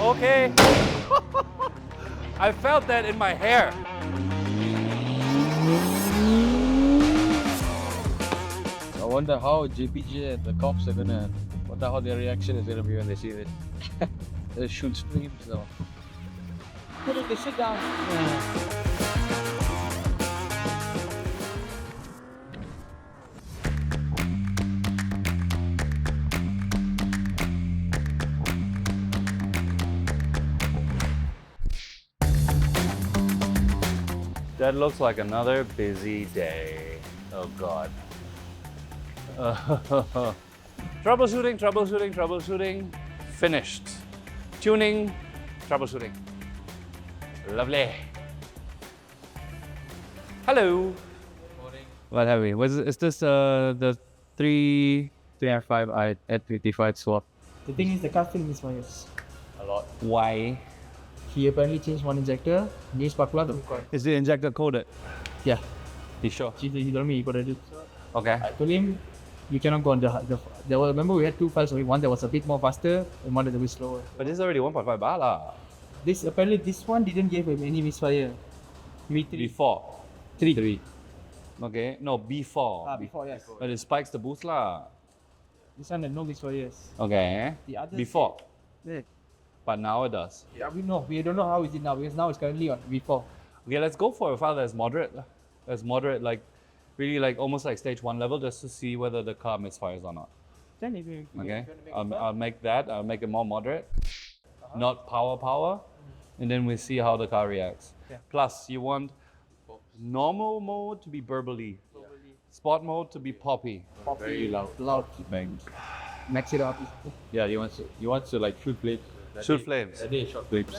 Okay. I felt that in my hair. I wonder how JPG and the cops are gonna, wonder how their reaction is gonna be when they see this. It shoots flames though. Put it, they sit down. That looks like another busy day. Oh God. Troubleshooting. Finished. Tuning, troubleshooting. Lovely. Hello. Morning. What have we? Is this the 335i At 55 swap. The thing is, the car still misfires. A lot. Why? He apparently changed one injector, new spark plug. Is the injector coded? Yeah, You sure? he told me he got it. Okay. I told him, you cannot go on there was, remember we had two files, one that was a bit more faster and one that was slower. But this is already 1.5 bar lah. Apparently this one didn't give him any misfire. V3. Before. 3. Okay. No, before. Before, yes. But it spikes the boost lah. This one had no misfires. Okay. The other Before. Yeah. But now it does. Yeah, we don't know how is it now because now it's currently on V4. Okay, let's go for a file that's moderate. That's moderate, like really like almost like stage 1 level, just to see whether the car misfires or not. Then if you Okay. if you wanna make I'll make that. I'll make it more moderate, not power, and then we see how the car reacts. Yeah. Plus, you want normal mode to be burbly, sport mode to be poppy. Very loud. Bangs. max it up. Yeah, you want to like shoot flames. Shoot flames. That day shot flames.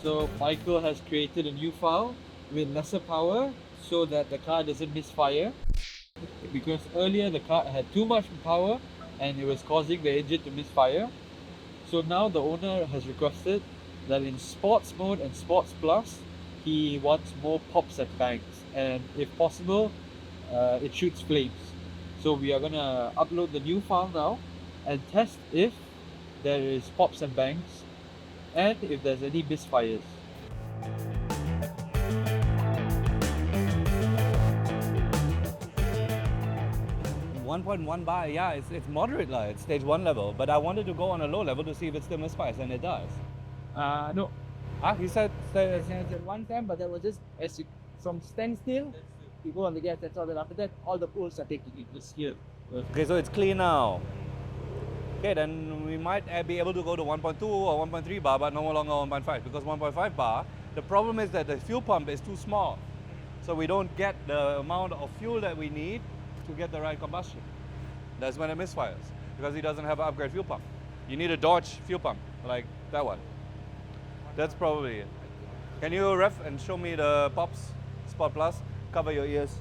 So Michael has created a new file with lesser power so that the car doesn't misfire. Because earlier the car had too much power and it was causing the engine to misfire. So now the owner has requested that in sports mode and sports plus, he wants more pops and bangs, and if possible, it shoots flames. So we are gonna upload the new file now and test if there is pops and bangs and if there's any misfires. .1 bar, yeah, it's moderate lah. It's stage 1 level, but I wanted to go on a low level to see if it still misfires, and it does. No, He said it's at 110, but that was just from standstill, you go on the gas, that's all. Then after that, all the pulls are taking it just here. okay, so it's clean now. Okay, then we might be able to go to 1.2 or 1.3 bar, but no longer 1.5, because 1.5 bar, the problem is that the fuel pump is too small. So we don't get the amount of fuel that we need to get the right combustion. That's when it misfires, because he doesn't have an upgrade fuel pump. You need a Dodge fuel pump, like that one. That's probably it. Can you ref and show me the pops, Sport Plus? Cover your ears.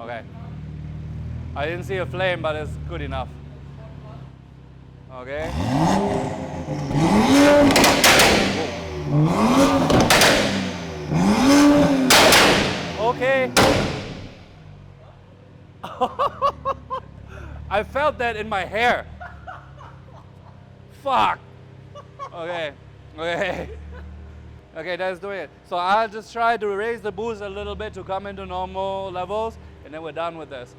Okay. I didn't see a flame, but it's good enough. Okay. Okay. I felt that in my hair. Fuck. Okay. Okay, that's doing it. So I'll just try to raise the boost a little bit to come into normal levels, and then we're done with this.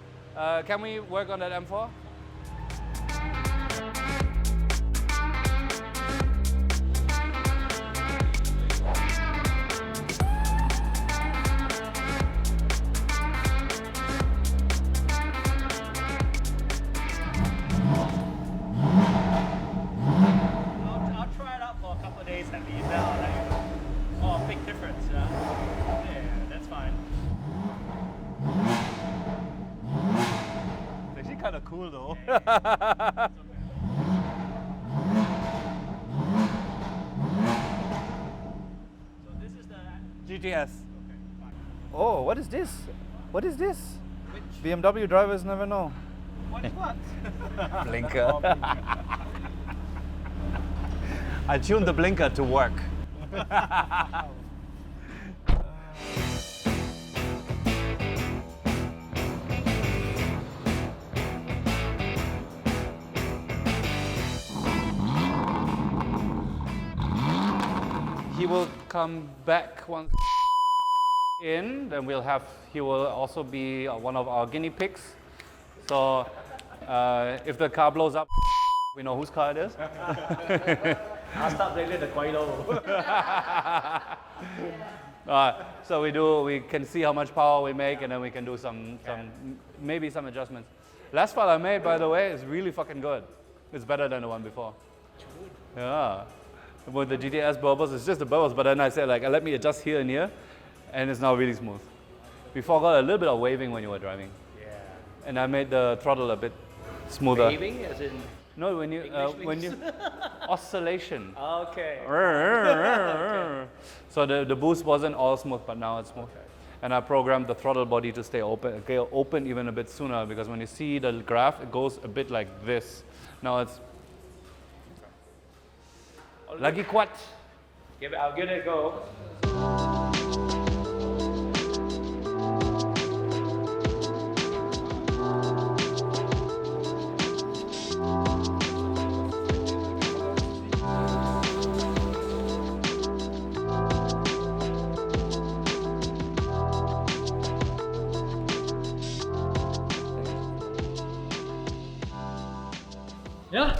Can we work on that M4? I'll try it out for a couple of days and leave that out. Oh, big difference, yeah? Yeah, that's fine. It's actually kind of cool though. GTS. Oh, what is this? What is this? BMW drivers never know. What is what? Blinker. I tuned the blinker to work. He will come back once in, then he will also be one of our guinea pigs. So if the car blows up, we know whose car it is. I'll start blaming the Quailo. So we can see how much power we make, and then we can do maybe some adjustments. Last file I made, by the way, is really fucking good. It's better than the one before. Yeah. With the GTS bubbles, it's just the bubbles, but then I said like, let me adjust here and here, and it's now really smooth. Before got a little bit of waving when you were driving. Yeah. And I made the throttle a bit smoother. Waving as in. No, when you oscillation. Okay. So the boost wasn't all smooth, but now it's smooth. Okay. And I programmed the throttle body to stay open even a bit sooner, because when you see the graph, it goes a bit like this. Now it's lagi kuat. I'll give it a go. Ja,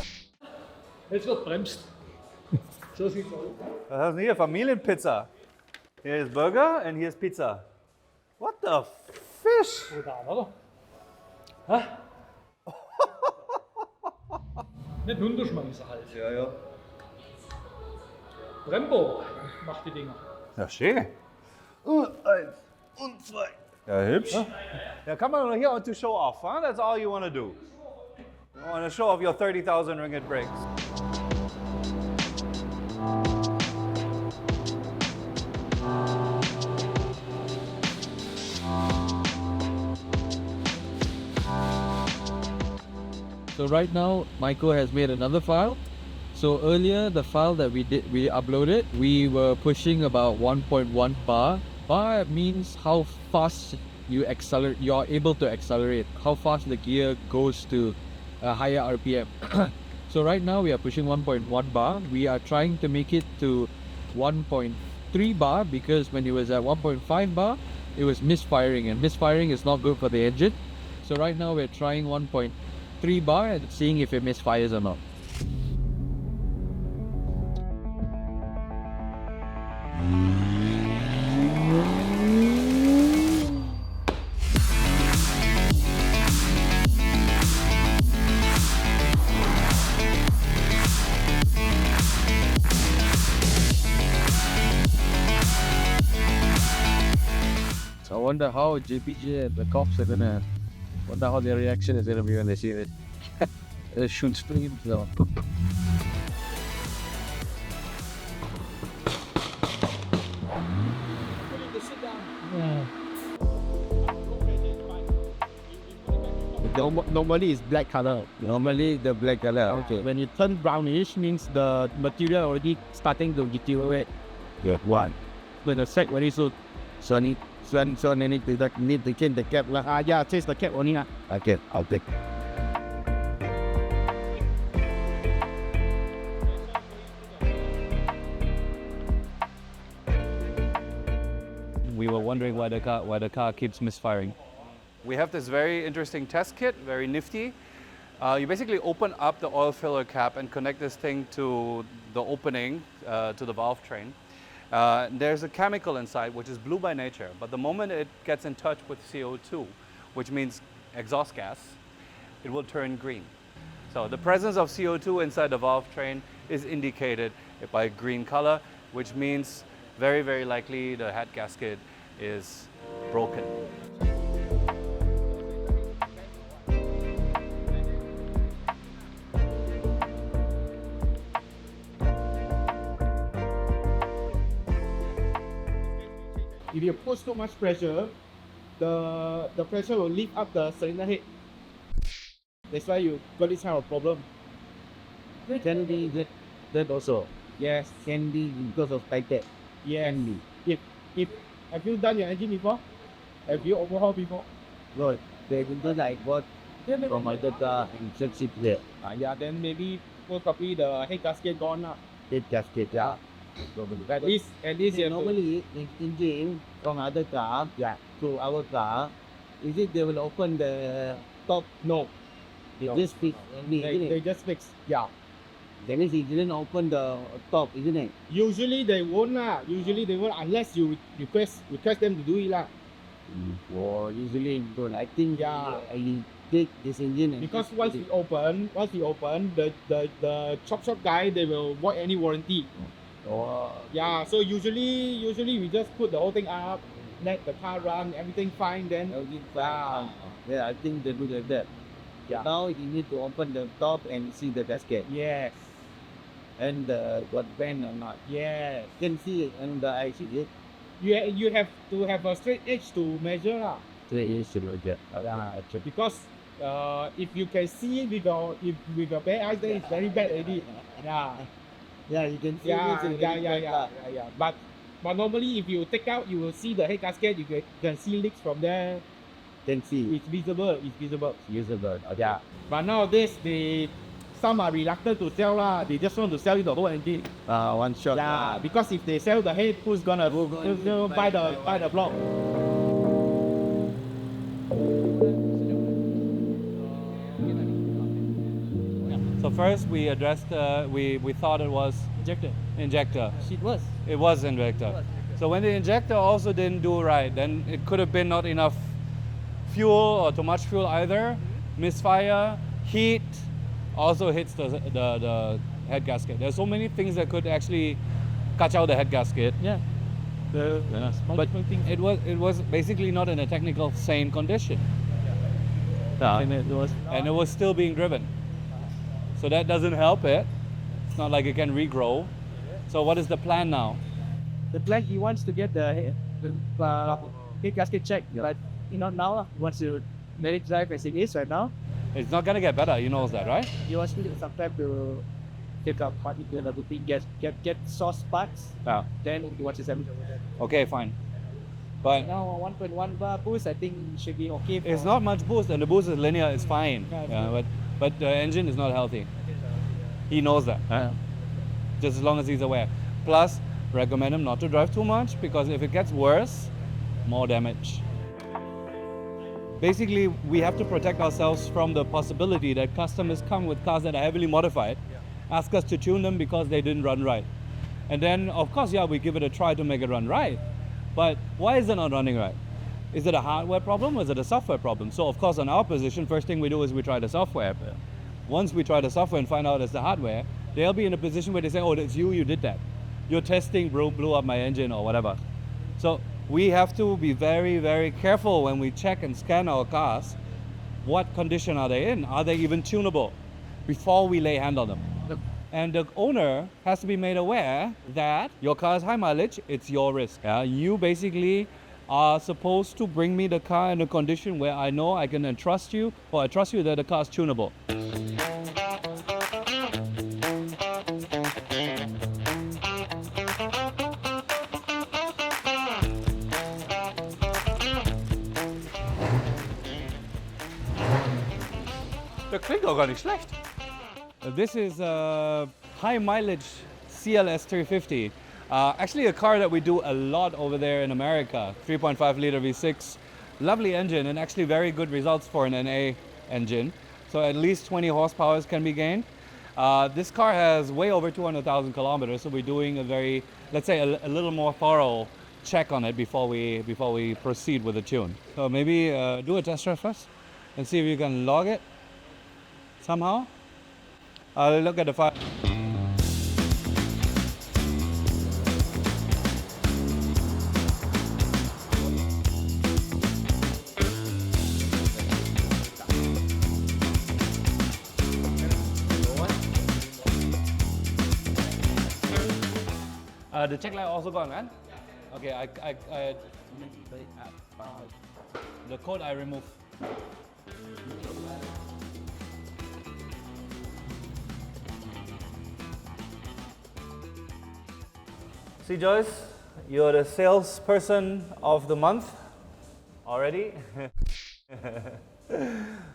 jetzt wird bremst. So sieht's aus. Das ist hier Familienpizza. Hier ist Burger und hier ist Pizza. What the fish? Brutal, oder? Hä? Nicht runterschmeißen halt. Ja, ja. Brembo macht die Dinger. Ja, schön. Und eins und zwei. Ja, hübsch. Ja, come on here to show off, huh? That's all you want to do. You want to show off your 30,000 ringgit brakes. So right now, Michael has made another file. So earlier, the file that we uploaded, we were pushing about 1.1 bar. Bar means how fast you're able to accelerate, how fast the gear goes to a higher RPM. So right now we are pushing 1.1 bar. We are trying to make it to 1.3 bar, because when it was at 1.5 bar, it was misfiring, and misfiring is not good for the engine. So right now we're trying 1.3 bar and seeing if it misfires or not. So I wonder how JPJ and the cops are gonna, wonder how their reaction is gonna be when they see it. They shoot streams though. Normally it's black color. Normally the black color. Okay. When it turns brownish, means the material already starting to deteriorate. Good one. When the sack very soon. So I need to change the cap lah. Yeah, change the cap only. Okay, I'll take. We were wondering why the car keeps misfiring. We have this very interesting test kit, very nifty. You basically open up the oil filler cap and connect this thing to the opening, to the valve train. There's a chemical inside which is blue by nature, but the moment it gets in touch with CO2, which means exhaust gas, it will turn green. So the presence of CO2 inside the valve train is indicated by green color, which means very, very likely the head gasket is broken. if you push too much pressure, the pressure will lift up the cylinder head. That's why you got this kind of problem. Can be that also. Yes. Can be because of like that. Yes. Can be. If have you done your engine before? Have you overhauled before? Good. They will do like what from other car and just sit there. Yeah, then maybe most probably the head gasket gone now. It just get yeah. At least you have to- Normally in engine from other car to our car, is it they will open the top? no. They No. just fix only, isn't They it? just fix. Yeah. That means he didn't open the top, isn't it? Usually they won't lah. Usually they won't unless you request them to do it lah. Or usually don't. I think Yeah. I take this engine and Because just once put we open, the chop shop guy they will void any warranty. or Yeah. So usually we just put the whole thing up, let the car run, everything fine. Then everything fine. Yeah, I think they do like that. Yeah. Now you need to open the top and see the gasket yes, and got bend or not. yes. You can see it on the IC. It You have to have a straight edge to measure lah. is like that. Because if you can see it with your bare eyes, then it's very bad already. Yeah. Yeah, you can see Yeah, it. yeah. But normally if you take out, you will see the head gasket. You can see leaks from there. Can see. It's visible. It's visible. Usable. Yeah. But nowadays some are reluctant to sell lah. They just want to sell you the whole engine. One shot. Yeah. Because if they sell the head, who's gonna buy the block? So first we addressed, we thought it was injector. It was injector. So when the injector also didn't do right, then it could have been not enough fuel or too much fuel either. Misfire, heat also hits the head gasket. There's so many things that could actually catch out the head gasket. Yeah. But it was basically not in a technical sane condition. And And it was still being driven. So that doesn't help it. It's not like it can regrow. So what is the plan now? the plan he wants to get the head gasket checked, but not now lah. He wants to let it drive as it is right now. It's not gonna get better, you know that, right? He wants to some time to take up particular thing, get source parts. Yeah. Then he wants to send it over there. Okay, fine. But Now 1.1 bar boost, I think should be okay. it's not much boost, and the boost is linear, it's fine. Yeah, it's Yeah, but the engine is not healthy. He knows that. Just as long as he's aware. Plus, recommend him not to drive too much, because if it gets worse, more damage. Basically, we have to protect ourselves from the possibility that customers come with cars that are heavily modified, ask us to tune them because they didn't run right. And then, of course, yeah, we give it a try to make it run right. But why is it not running right? Is it a hardware problem or is it a software problem? So, of course, on our position, first thing we do is we try the software. Once we try the software and find out it's the hardware, they'll be in a position where they say, oh, it's you did that. Your testing blew up my engine or whatever. So we have to be very, very careful when we check and scan our cars. What condition are they in? Are they even tunable before we lay hand on them? And the owner has to be made aware that your car is high mileage, it's your risk. Yeah? You basically are supposed to bring me the car in a condition where I know I can entrust you, or I trust you that the car is tunable. Das klingt auch gar nicht schlecht. This is a high mileage CLS 350. Actually a car that we do a lot over there in America. 3.5 liter V6. Lovely engine and actually very good results for an NA engine. So at least 20 horsepower can be gained. This car has way over 200,000 kilometers, so we're doing a very, let's say, a little more thorough check on it before we proceed with the tune. So maybe do a test drive first and see if you can log it somehow. I'll look at the file. The check light also gone, man? Okay, I The code I remove. See, Joyce, you're the salesperson of the month already.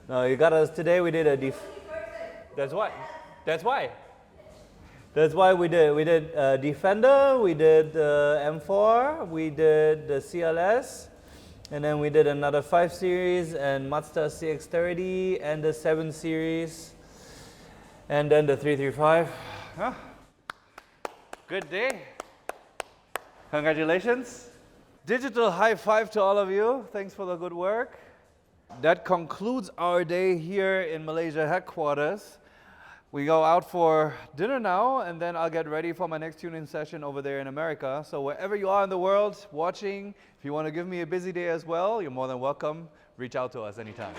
No, you got us today. We did a That's why. That's why. That's why we did Defender. We did M4. We did the CLS, and then we did another 5 Series and Mazda CX-30 and the 7 Series, and then the 335. Huh? Good day. Congratulations. Digital high five to all of you. Thanks for the good work. That concludes our day here in Malaysia headquarters. We go out for dinner now, and then I'll get ready for my next tuning session over there in America. So wherever you are in the world watching, if you want to give me a busy day as well, you're more than welcome. Reach out to us anytime.